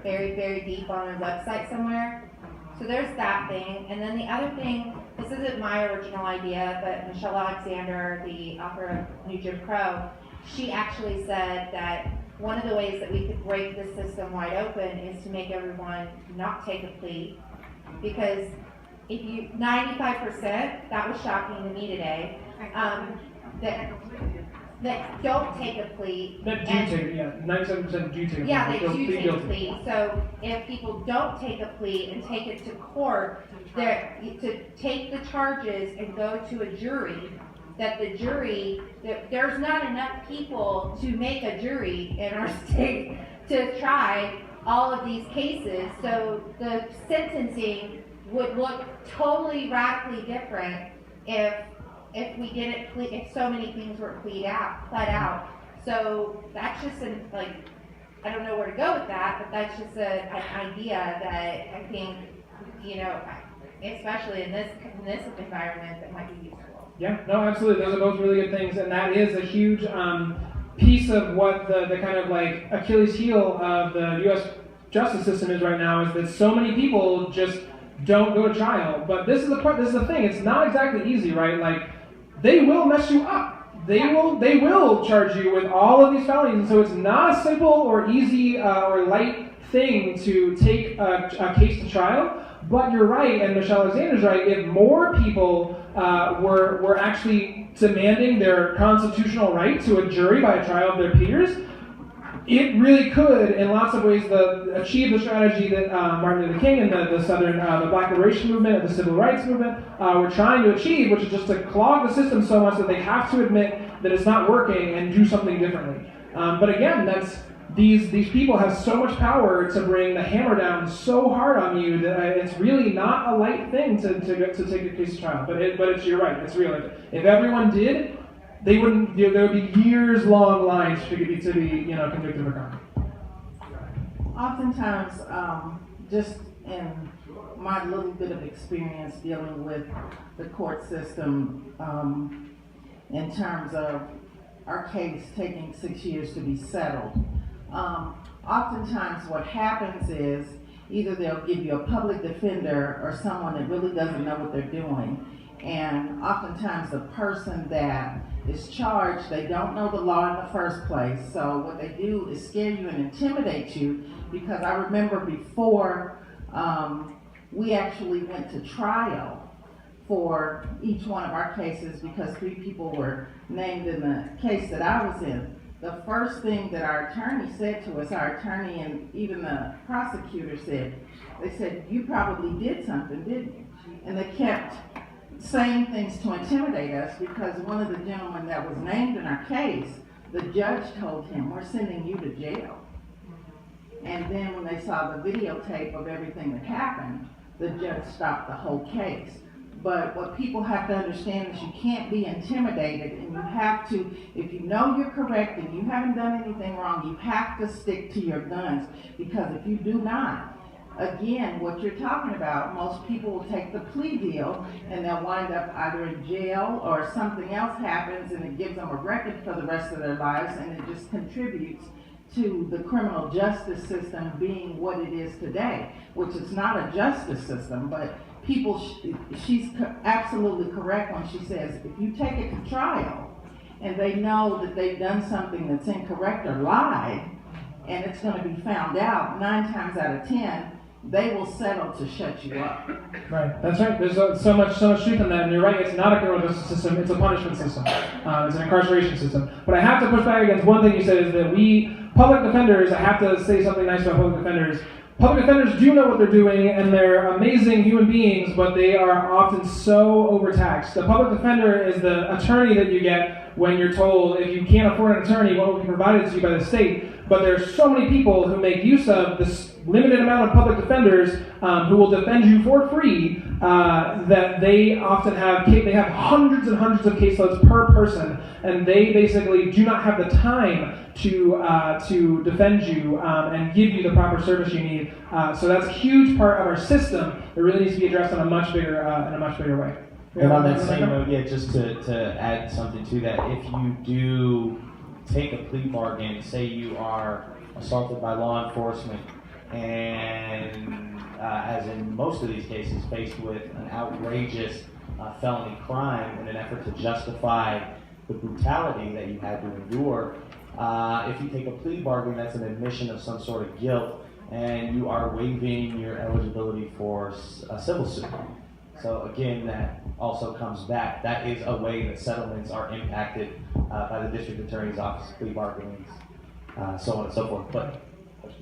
very, very deep on a website somewhere. So there's that thing. And then the other thing, this isn't my original idea, but Michelle Alexander, the author of New Jim Crow, she actually said that one of the ways that we could break the system wide open is to make everyone not take a plea. Because if you, 95%, that was shocking to me today, that don't take a plea. That do take it, yeah. 97% do take a plea. Yeah, they do take a plea. So if people don't take a plea and take it to court, to take the charges and go to a jury, that the jury, there's not enough people to make a jury in our state to try all of these cases. So the sentencing would look totally radically different if we didn't if so many things were pled out. So that's just I don't know where to go with that, but that's just an idea that I think, especially in this environment, that might be useful. Yeah, no, absolutely. Those are both really good things, and that is a huge piece of what the kind of like Achilles heel of the U.S. justice system is right now, is that so many people just don't go to trial. But this is the thing. It's not exactly easy, right? Like, they will mess you up. They will charge you with all of these felonies, and so it's not a simple or easy or light thing to take a case to trial. But you're right, and Michelle Alexander's right. If more people were actually demanding their constitutional right to a jury by a trial of their peers, it really could, in lots of ways, achieve the strategy that Martin Luther King and the Black Liberation Movement and the Civil Rights Movement were trying to achieve, which is just to clog the system so much that they have to admit that it's not working and do something differently. But again, these people have so much power to bring the hammer down so hard on you that it's really not a light thing to take a case to trial. But you're right, it's real. If everyone did, there would be years-long lines to be convicted of a crime. Oftentimes, just in my little bit of experience dealing with the court system, in terms of our case taking 6 years to be settled, oftentimes what happens is either they'll give you a public defender or someone that really doesn't know what they're doing. And oftentimes the person that is charged, they don't know the law in the first place. So what they do is scare you and intimidate you, because I remember before we actually went to trial for each one of our cases, because 3 people were named in the case that I was in. The first thing that our attorney said to us, our attorney and even the prosecutor said, they said, "You probably did something, didn't you?" And they kept saying things to intimidate us, because one of the gentlemen that was named in our case, the judge told him, "We're sending you to jail." And then when they saw the videotape of everything that happened, the judge stopped the whole case. But what people have to understand is you can't be intimidated, and you have to, if you know you're correct and you haven't done anything wrong, you have to stick to your guns, because if you do not, again, what you're talking about, most people will take the plea deal and they'll wind up either in jail or something else happens and it gives them a record for the rest of their lives, and it just contributes to the criminal justice system being what it is today, which is not a justice system. But people, she's absolutely correct when she says, if you take it to trial and they know that they've done something that's incorrect or lied, and it's going to be found out, 9 times out of 10, they will settle to shut you up. Right, that's right. There's so much truth in that, and you're right. It's not a criminal justice system; it's a punishment system. It's an incarceration system. But I have to push back against one thing you said, is that we public defenders. I have to say something nice about public defenders. Public defenders do know what they're doing, and they're amazing human beings, but they are often so overtaxed. The public defender is the attorney that you get when you're told, if you can't afford an attorney, what will be provided to you by the state? But there's so many people who make use of this limited amount of public defenders who will defend you for free, that they often have hundreds and hundreds of caseloads per person, and they basically do not have the time to defend you and give you the proper service you need. So that's a huge part of our system that really needs to be addressed in a much bigger way. And on that same note, just to add something to that, if you do take a plea bargain, say you are assaulted by law enforcement, and as in most of these cases, faced with an outrageous felony crime in an effort to justify the brutality that you had to endure, if you take a plea bargain, that's an admission of some sort of guilt, and you are waiving your eligibility for a civil suit. So again, that also comes back. That is a way that settlements are impacted by the district attorney's office, plea bargainings, so on and so forth. But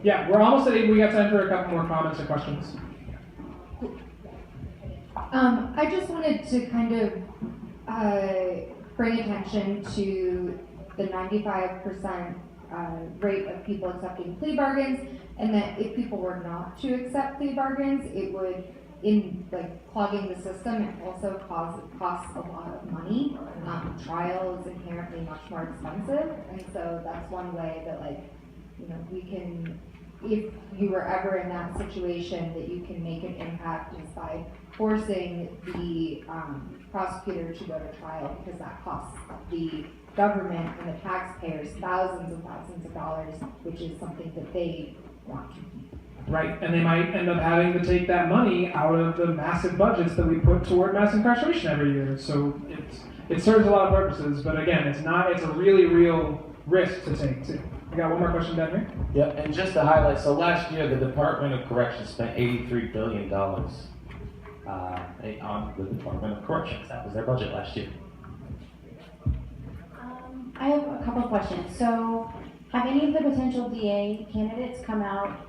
yeah, we're almost at 8. We got time for a couple more comments or questions. I just wanted to kind of bring attention to the 95% rate of people accepting plea bargains, and that if people were not to accept plea bargains, it would, in like clogging the system, it also costs a lot of money. Trial is inherently much more expensive, and so that's one way that, like, you know, we can, if you were ever in that situation, that you can make an impact is by forcing the prosecutor to go to trial, because that costs the government and the taxpayers thousands and thousands of dollars, which is something that they want to keep. Right, and they might end up having to take that money out of the massive budgets that we put toward mass incarceration every year. So it serves a lot of purposes, but again, it's a really real risk to take too. We got one more question down here. yep, and just to highlight, so last year the Department of Corrections spent $83 billion on the Department of Corrections. That was their budget last year. I have a couple of questions. So, have any of the potential DA candidates come out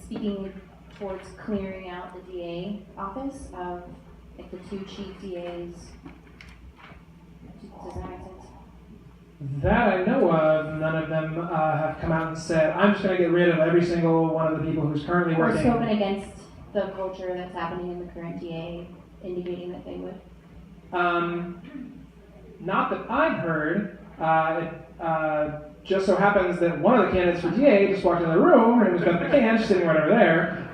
speaking towards clearing out the DA office of like the 2 chief DAs? Does that make sense? That I know of, none of them have come out and said, I'm just going to get rid of every single one of the people who's currently Or working. spoken against the culture that's happening in the current DA, indicating that they would? Not that I've heard. It just so happens that one of the candidates for DA just walked in the room, and it was Beth McCann, sitting right over there.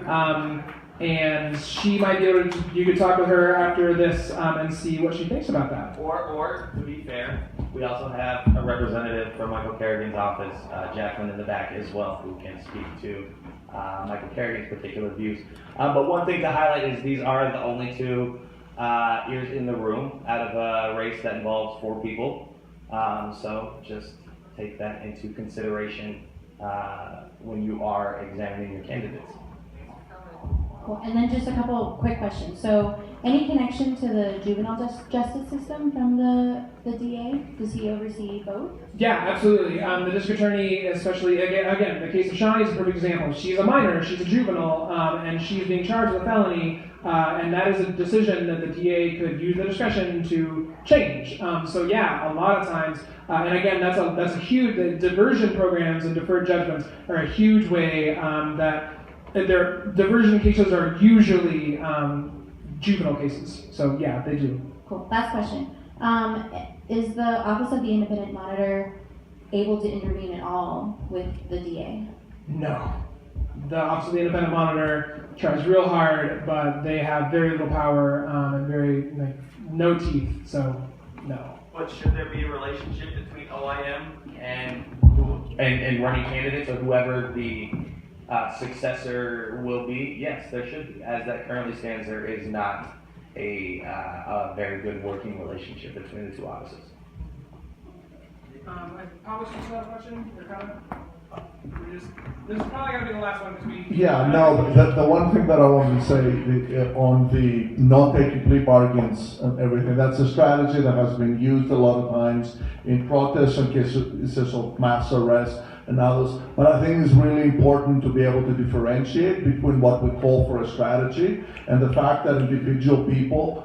And she might be able to, you could talk with her after this and see what she thinks about that. Or to be fair, we also have a representative from Michael Kerrigan's office, Jacqueline in the back as well, who can speak to Michael Kerrigan's particular views. But one thing to highlight is these are the only 2 ears in the room out of a race that involves 4 people. So just take that into consideration when you are examining your candidates. Cool. And then just a couple quick questions. So, any connection to the juvenile justice system from the DA? Does he oversee both? Yeah, absolutely. The district attorney, especially, again, the case of Shawnee is a perfect example. She's a minor, she's a juvenile, and she's being charged with a felony, and that is a decision that the DA could use the discretion to change. So yeah, a lot of times, and again, that's a huge, the diversion programs and deferred judgments are a huge way that their diversion cases are usually juvenile cases. So yeah, they do. Cool. Last question. Is the Office of the Independent Monitor able to intervene at all with the DA? No. The Office of the Independent Monitor tries real hard, but they have very little power and no teeth, so no. But should there be a relationship between OIM and running candidates or whoever the successor will be? Yes, there should be. As that currently stands, there is not a very good working relationship between the 2 offices. I probably should still have a question or comment. This is probably going to be the last one because we. Yeah, no, the one thing that I want to say on the not taking plea bargains and everything, that's a strategy that has been used a lot of times in protests and cases of mass arrest and others. But I think it's really important to be able to differentiate between what we call for a strategy and the fact that individual people,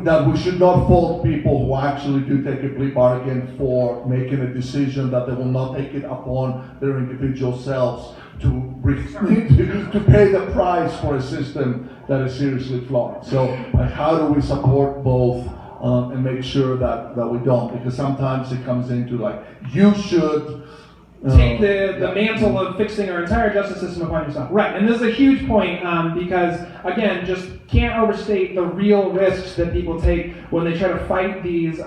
that we should not fault people who actually do take a plea bargain for making a decision that they will not take it upon their individual selves to pay the price for a system that is seriously flawed. So how do we support both and make sure that we don't? Because sometimes it comes into like, you should take the mantle of fixing our entire justice system upon yourself. Right, and this is a huge point because, again, just can't overstate the real risks that people take when they try to fight these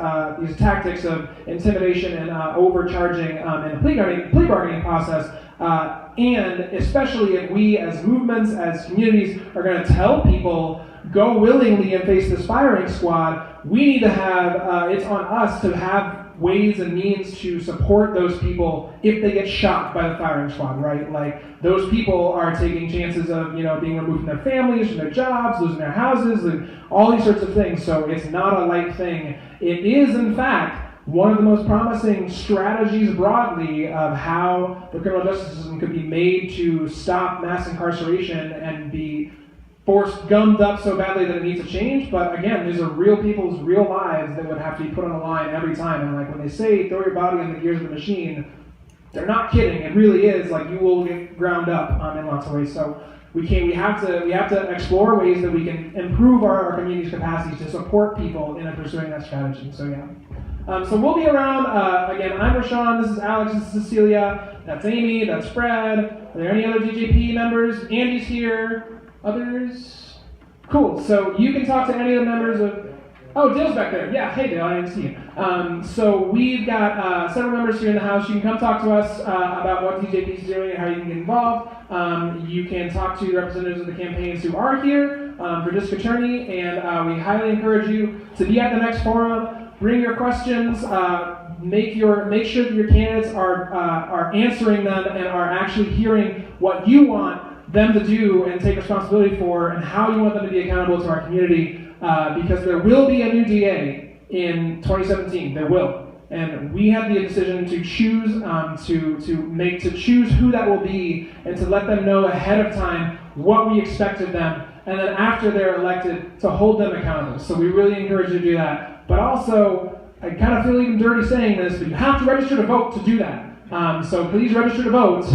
tactics of intimidation and overcharging in the plea bargaining process. And especially if we as movements, as communities, are going to tell people, go willingly and face this firing squad, we need to have, it's on us to have ways and means to support those people if they get shot by the firing squad, right? Like, those people are taking chances of, being removed from their families, from their jobs, losing their houses, and all these sorts of things. So it's not a light thing. It is, in fact, one of the most promising strategies broadly of how the criminal justice system could be made to stop mass incarceration and be gummed up so badly that it needs to change. But again, these are real people's real lives that would have to be put on the line every time. And like when they say throw your body on the gears of the machine, they're not kidding. It really is like you will get ground up in lots of ways. So we have to explore ways that we can improve our community's capacity to support people in pursuing that strategy. So yeah. So we'll be around. Again, I'm Rashawn. This is Alex. This is Cecilia. That's Amy. That's Fred. Are there any other DJP members? Andy's here. Others? Cool. So you can talk to any of the members of... Oh, Dale's back there. Yeah. Hey, Dale. I didn't see you. So we've got several members here in the house. You can come talk to us about what DJP is doing and how you can get involved. You can talk to representatives of the campaigns who are here for district attorney, and we highly encourage you to be at the next forum. Bring your questions. Make sure that your candidates are answering them and are actually hearing what you want them to do and take responsibility for, and how you want them to be accountable to our community, because there will be a new DA in 2017. There will, and we have the decision to choose to choose who that will be, and to let them know ahead of time what we expect of them, and then after they're elected to hold them accountable. So we really encourage you to do that. But also, I kind of feel even dirty saying this, but you have to register to vote to do that. So please register to vote.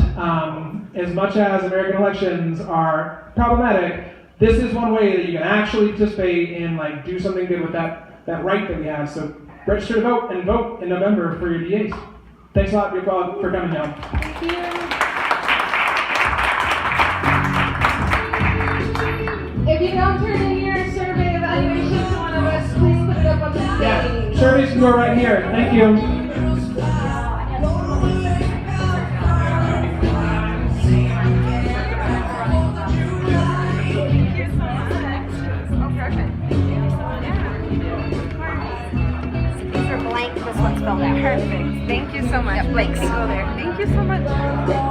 As much as American elections are problematic, this is one way that you can actually participate and do something good with that right that we have. So register to vote and vote in November for your DAs. Thanks a lot for coming down. Thank you. If you don't turn in your survey evaluation to one of us, please put it up on the stage. Yeah, surveys can go right here. Thank you. These are blank, this one's filled out. Perfect. Thank you so much. Yep, blanks. Go there. Thank you so much.